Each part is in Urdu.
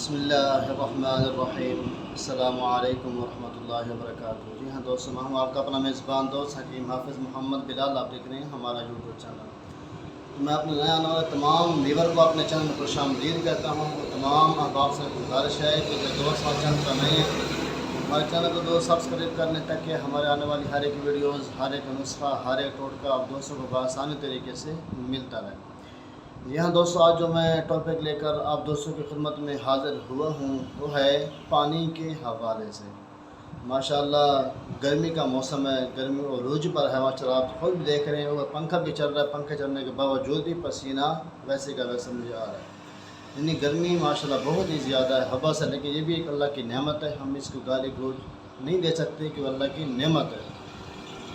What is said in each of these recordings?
بسم اللہ الرحمن الرحیم۔ السلام علیکم ورحمۃ اللہ وبرکاتہ۔ جی ہاں دوستوں، ہم آپ کا اپنا میزبان دوست حکیم حافظ محمد بلال آپ دیکھ رہے ہیں ہمارا یوٹیوب چینل۔ میں اپنے نیا آنے والے تمام ویور کو اپنے چینل میں خوش آمدید کہتا ہوں۔ وہ تمام احباب سے گزارش ہے کہ جو دوست ہمارے چینل پر نئے ہیں، ہمارے چینل کو دوست سبسکرائب کر لیں تاکہ ہمارے آنے والی ہر ایک ویڈیوز، ہر ایک نسخہ، ہر ایک ٹوٹکا آپ دوستوں کو بآسانی طریقے سے ملتا رہے۔ یہاں دوستوں، آج جو میں ٹاپک لے کر آپ دوستوں کی خدمت میں حاضر ہوا ہوں وہ ہے پانی کے حوالے سے۔ ماشاءاللہ گرمی کا موسم ہے، گرمی عروج پر ہے، ماشاءاللہ آپ خود بھی دیکھ رہے ہیں، اور پنکھا بھی چل رہا ہے، پنکھے چلنے کے باوجود بھی پسینہ ویسے کا ویسے مجھے آ رہا ہے۔ یعنی گرمی ماشاءاللہ بہت ہی زیادہ ہے، ہوا سے، لیکن یہ بھی ایک اللہ کی نعمت ہے، ہم اس کو گالی گلوچ نہیں دے سکتے کہ وہ اللہ کی نعمت ہے۔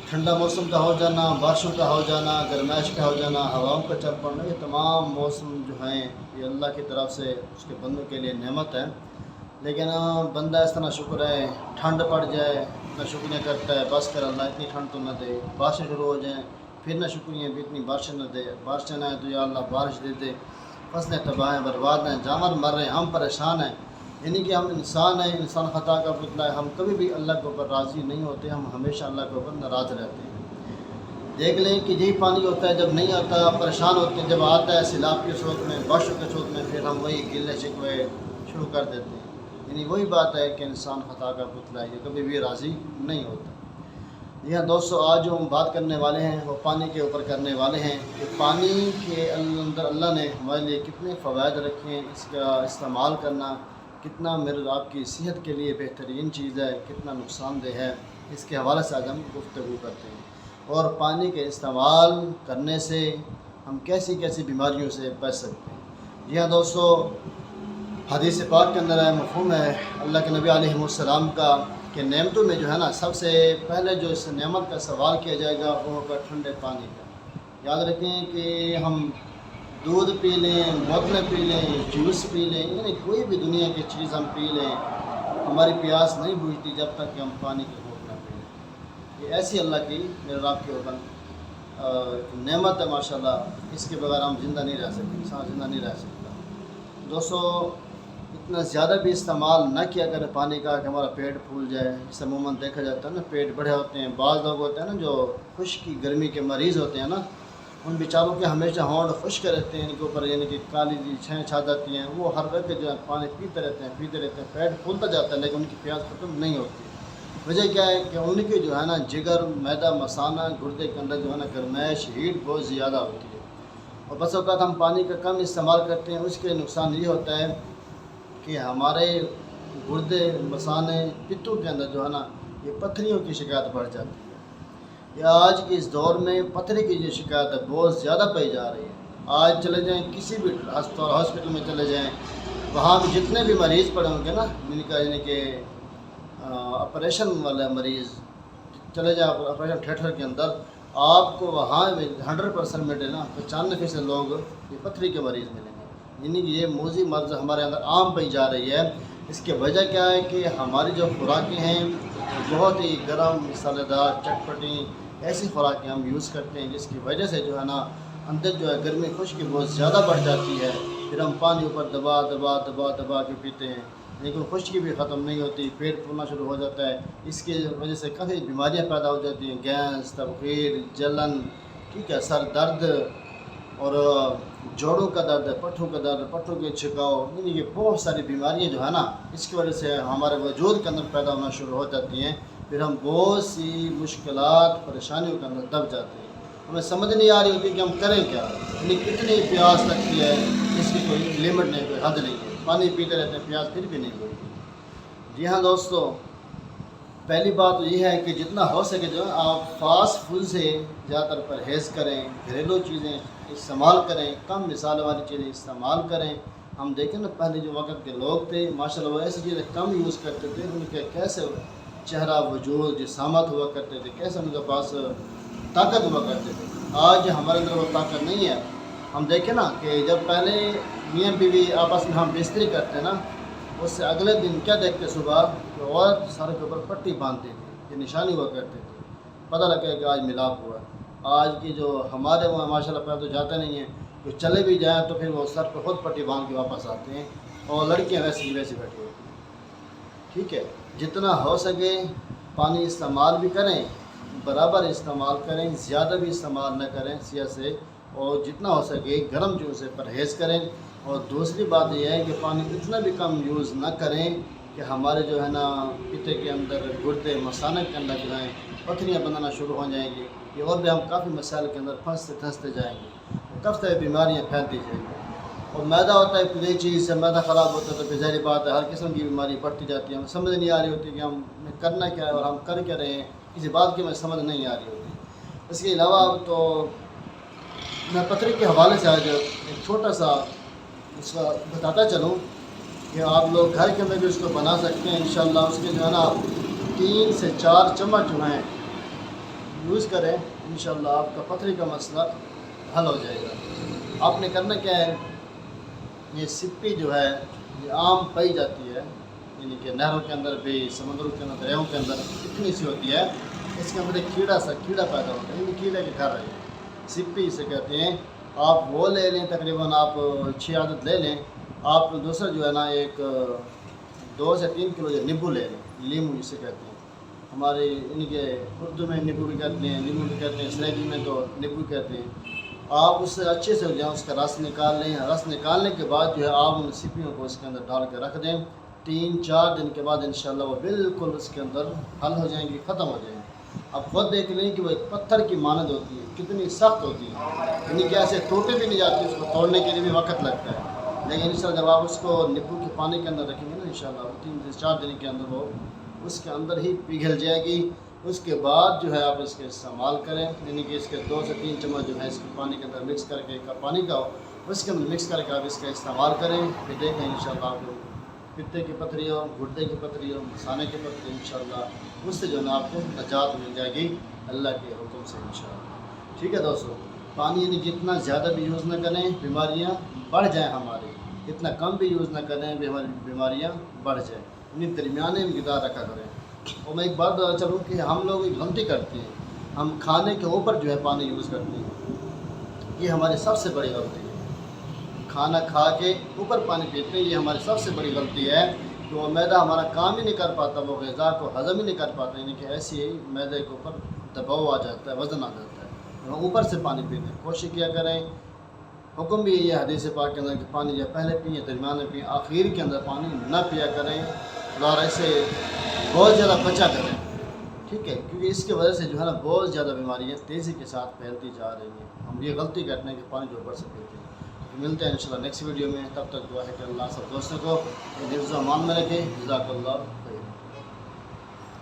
ٹھنڈا موسم کا ہو جانا، بارشوں کا ہو جانا، گرمائش کا ہو جانا، ہواؤں کا چل پڑنا، یہ تمام موسم جو ہیں یہ اللہ کی طرف سے اس کے بندوں کے لیے نعمت ہے۔ لیکن بندہ اس طرح شکر ہے، ٹھنڈ پڑ جائے نہ شکریہ کرتا ہے، بس کر اللہ اتنی ٹھنڈ تو نہ دے، بارشیں شروع ہو جائیں پھر نہ شکریہ بھی اتنی بارشیں نہ دے، بارشیں نہ آئیں تو یا اللہ بارش دے دے، فصلیں تباہ ہیں، برباد ہیں، جانور مر رہے ہیں، ہم پریشان ہیں۔ یعنی کہ ہم انسان ہیں، انسان خطا کا پتلا ہے، ہم کبھی بھی اللہ کے اوپر راضی نہیں ہوتے، ہم ہمیشہ اللہ کے اوپر ناراض رہتے ہیں۔ دیکھ لیں کہ یہی پانی ہوتا ہے، جب نہیں آتا پریشان ہوتے ہیں، جب آتا ہے سیلاب کی صورت میں، بارشوں کی صورت میں، پھر ہم وہی گلے شکوے شروع کر دیتے ہیں۔ یعنی وہی بات ہے کہ انسان خطا کا پتلا ہے، یہ کبھی بھی راضی نہیں ہوتا۔ جی ہاں دوستو، آج جو ہم بات کرنے والے ہیں وہ پانی کے اوپر کرنے والے ہیں کہ پانی کے اندر اللہ نے ہمارے لیے کتنے فوائد رکھے ہیں، اس کا استعمال کرنا کتنا میرے آپ کی صحت کے لیے بہترین چیز ہے، کتنا نقصان دہ ہے، اس کے حوالے سے آج ہم گفتگو کرتے ہیں۔ اور پانی کے استعمال کرنے سے ہم کیسی کیسی بیماریوں سے بچ سکتے ہیں۔ جی ہاں دوستو، حدیث پاک کے اندر ہے، مفہوم ہے اللہ کے نبی علیہ السلام کا کہ نعمتوں میں جو ہے نا سب سے پہلے جو اس نعمت کا سوال کیا جائے گا وہ ہوگا ٹھنڈے پانی کا۔ یاد رکھیں کہ ہم دودھ پی لیں، بوتلیں پی لیں، جوس پی لیں، یعنی کوئی بھی دنیا کی چیز ہم پی لیں، ہماری پیاس نہیں بجھتی جب تک کہ ہم پانی کی گھونٹ نہ پی لیں۔ یہ ایسی اللہ کی میرے آپ کے اوپر نعمت ہے ماشاءاللہ، اس کے بغیر ہم زندہ نہیں رہ سکتے، انسان زندہ نہیں رہ سکتا۔ دوستو، اتنا زیادہ بھی استعمال نہ کیا کریں پانی کا کہ ہمارا پیٹ پھول جائے۔ اس سے عموماً دیکھا جاتا ہے نا، پیٹ بڑے ہوتے ہیں، بعض لوگ ہوتے ہیں نا جو خشکی گرمی کے مریض ہوتے ہیں نا، ان بیچاروں کے ہمیشہ ہونٹ خشک رہتے ہیں، ان کے اوپر یعنی کہ کالی چھیں چھا جاتی ہیں، وہ ہر وقت جو ہے پانی پیتے رہتے ہیں، پیٹ پھولتا جاتا ہے لیکن ان کی پیاس ختم نہیں ہوتی۔ وجہ کیا ہے کہ ان کی جو ہے نا جگر، میدا، مثانہ، گردے کے اندر جو ہے نا گرمائش، ہیٹ بہت زیادہ ہوتی ہے، اور بس اوقات ہم پانی کا کم استعمال کرتے ہیں۔ اس کے نقصان یہ ہوتا ہے کہ ہمارے گردے، مثانے، پتوں کے اندر جو ہے نا یہ پتھریوں کی شکایت بڑھ جاتی ہے۔ یہ آج کے اس دور میں پتھری کی جو شکایت ہے بہت زیادہ پائی جا رہی ہے۔ آج چلے جائیں کسی بھی ہاسپٹل میں چلے جائیں، وہاں بھی جتنے بھی مریض پڑے ہوں گے نا، جن کا یعنی کہ آپریشن والے مریض، چلے جائیں آپریشن تھیٹر کے اندر، آپ کو وہاں 100% ملے نا 95% لوگ یہ پتھری کے مریض ملیں گے۔ یعنی کہ یہ موذی مرض ہمارے اندر عام پائی جا رہی ہے۔ اس کی وجہ کیا ہے کہ ہماری جو خوراکیں ہیں بہت ہی گرم، مسالے دار، چٹپٹی ایسی خوراکیں ہم یوز کرتے ہیں، جس کی وجہ سے جو ہے نا اندر جو ہے گرمی خشکی بہت زیادہ بڑھ جاتی ہے۔ پھر ہم پانی اوپر دبا دبا دبا دبا کے پیتے ہیں، لیکن خشکی بھی ختم نہیں ہوتی، پیٹ پھولنا شروع ہو جاتا ہے۔ اس کی وجہ سے کافی بیماریاں پیدا ہو جاتی ہیں، گیس، تبخیر، جلن، ٹھیک ہے، سر درد، اور جوڑوں کا درد، پٹھوں کا درد، پٹھوں کے چھکاؤ، یعنی کہ بہت ساری بیماریاں جو ہے نا اس کی وجہ سے ہمارے وجود کے اندر پیدا ہونا شروع ہو جاتی ہیں۔ پھر ہم بہت سی مشکلات، پریشانیوں کے اندر دب جاتے ہیں۔ ہمیں سمجھ نہیں آ رہی ہوتی کہ ہم کریں کیا، یعنی کتنی پیاس لگتی ہے، اس کی کوئی لمٹ نہیں، کوئی حد نہیں ہے، پانی پیتے رہتے ہیں، پیاس پھر بھی نہیں لگتی۔ جی ہاں دوستو، پہلی بات تو یہ ہے کہ جتنا ہو سکے جو ہے آپ فاسٹ فوڈ سے زیادہ تر پرہیز کریں، گھریلو چیزیں استعمال کریں، کم مسالے والی چیزیں استعمال کریں۔ ہم دیکھیں نا پہلے جو وقت کے لوگ تھے ماشاءاللہ وہ ایسی چیزیں کم یوز کرتے تھے، ان کے کیسے چہرہ، وجود، جسامت ہوا کرتے تھے، کیسے ان کے پاس طاقت ہوا کرتے تھے۔ آج ہمارے اندر وہ طاقت نہیں ہے۔ ہم دیکھیں نا کہ جب پہلے میاں بیوی آپس میں ہم بستری کرتے نا، اس سے اگلے دن کیا دیکھتے صبح کہ عورت سر کے اوپر پٹی باندھتی تھی، یہ نشانی ہوا کرتی تھی، پتہ لگا کہ آج ملاپ ہوا۔ آج کی جو ہمارے وہاں ماشاءاللہ پہلے تو جاتے نہیں ہیں، جو چلے بھی جائیں تو پھر وہ سر پہ خود پٹی باندھ کے واپس آتے ہیں۔ اور لڑکیاں ویسے کی ویسے بیٹھی ہوتی ہیں. ٹھیک ہے، جتنا ہو سکے پانی استعمال بھی کریں، برابر استعمال کریں، زیادہ بھی استعمال نہ کریں سیاہ سے، اور جتنا ہو سکے گرم جو سے پرہیز کریں. اور دوسری بات یہ ہے کہ پانی اتنا بھی کم یوز نہ کریں کہ ہمارے جو ہے نا پیتے کے اندر گردے مثانہ کے اندر جو ہیں پتھریاں بنانا شروع ہو جائیں گی. یہ اور بھی ہم کافی مسائل کے اندر پھنستے جائیں گے، کب سے بیماریاں پھیلتی جائیں گی. اور میدا ہوتا ہے کوئی چیز سے میدا خراب ہوتا ہے تو پھر ظاہری بات ہے ہر قسم کی بیماری بڑھتی جاتی ہے. ہمیں سمجھ نہیں آ رہی ہوتی کہ ہم کرنا کیا ہے اور ہم کر کیا رہے ہیں، کسی بات کی ہمیں سمجھ نہیں آ رہی ہوتی. اس کے علاوہ تو میں پتھری کے حوالے سے آج ایک چھوٹا سا اس کا بتاتا چلوں کہ آپ لوگ گھر کے اندر بھی اس کو بنا سکتے ہیں انشاءاللہ. اس کے جو ہے نا 3 سے 4 چمچ جو ہیں یوز کریں، انشاءاللہ آپ کا پتھری کا مسئلہ حل ہو جائے گا. آپ نے کرنا کیا ہے، یہ سپی جو ہے یہ عام پائی جاتی ہے، یعنی کہ نہروں کے اندر بھی، سمندروں کے اندر، دریاؤں کے اندر اتنی سی ہوتی ہے. اس کے اندر ایک کیڑا پیدا ہوتا ہے، یہ کیڑے کے گھر ہے، سپی اسے کہتے ہیں. آپ وہ لے لیں، تقریباً آپ 6 عدد لے لیں. آپ دوسرا جو ہے نا ایک 2 سے 3 کلو جو نیمبو لے لیں، لیمو جسے کہتے ہیں. ہمارے ان کے اردو میں نیمبو بھی کہتے ہیں، لیمو بھی کہتے ہیں، سریلی میں تو نیمبو کہتے ہیں. آپ اس سے اچھے سے اس کا رس نکال لیں. رس نکالنے کے بعد جو ہے آپ ان سپیوں کو اس کے اندر ڈال کے رکھ دیں. 3-4 دن کے بعد انشاءاللہ وہ بالکل اس کے اندر حل ہو جائیں گی، ختم ہو جائیں گی. اب خود دیکھ لیں کہ وہ ایک پتھر کی مانند ہوتی ہے، کتنی سخت ہوتی ہے، یعنی کہ ایسے ٹوٹے بھی نہیں جاتی، اس کو توڑنے کے لیے بھی وقت لگتا ہے. لیکن انشاءاللہ جب آپ اس کو نیمبو کے پانی کے اندر رکھیں گے نا انشاءاللہ 3 سے 4 دن کے اندر وہ اس کے اندر ہی پگھل جائے گی. اس کے بعد جو ہے آپ اس کے استعمال کریں، یعنی کہ اس کے 2 سے 3 چمچ جو ہے اس کے پانی کے اندر مکس کر کے پانی کا اس کے اندر مکس کر کے آپ اس کا استعمال کریں. پھر دیکھیں انشاءاللہ آپ کو پتے کی پتھری ہو، گردے کی پتھری ہو، مثانے کی پتھری، انشاءاللہ اس سے جو ہے نا آپ کو نجات مل جائے گی اللہ کے حکم سے انشاءاللہ. ٹھیک ہے دوستو، پانی یعنی جتنا زیادہ بھی یوز نہ کریں بیماریاں بڑھ جائیں ہماری، اتنا کم بھی یوز نہ کریں ہماری بیماریاں بڑھ جائیں، یعنی درمیانے میں غذا رکھا کریں. اور میں ایک بات بتا چلوں کہ ہم لوگ ایک غلطی کرتے ہیں، ہم کھانے کے اوپر جو ہے پانی یوز کرتے ہیں. یہ ہماری سب سے بڑی غلطی ہے. کھانا کھا کے اوپر پانی پیتے ہیں، یہ ہماری سب سے بڑی غلطی ہے. کہ وہ میدا ہمارا کام ہی نہیں کر پاتا، وہ غذا کو ہضم ہی نہیں کر پاتا، یعنی کہ ایسی ہی میدے کے اوپر دباؤ آ جاتا ہے، وزن آ جاتا ہے. ہم اوپر سے پانی پیتے ہیں، کوشش کیا کریں. حکم بھی یہ حدیث پاک کے اندر کہ پانی یا پہلے پئیں، درمیان میں پئیں، آخر کے اندر پانی نہ پیا کریں، اور ایسے بہت زیادہ بچا کریں. ٹھیک ہے، کیونکہ اس کی وجہ سے جو ہے نا بہت زیادہ بیماریاں تیزی کے ساتھ پھیلتی جا رہی ہیں. ہم یہ غلطی کرتے ہیں کہ پانی جو اوپر سے پیتے ہیں. ملتے ہیں انشاءاللہ نیکسٹ ویڈیو میں، تب تک دعا ہے کہ اللہ سب دوستوں کو حفظ و امان میں رکھے. جزاک اللہ خیر.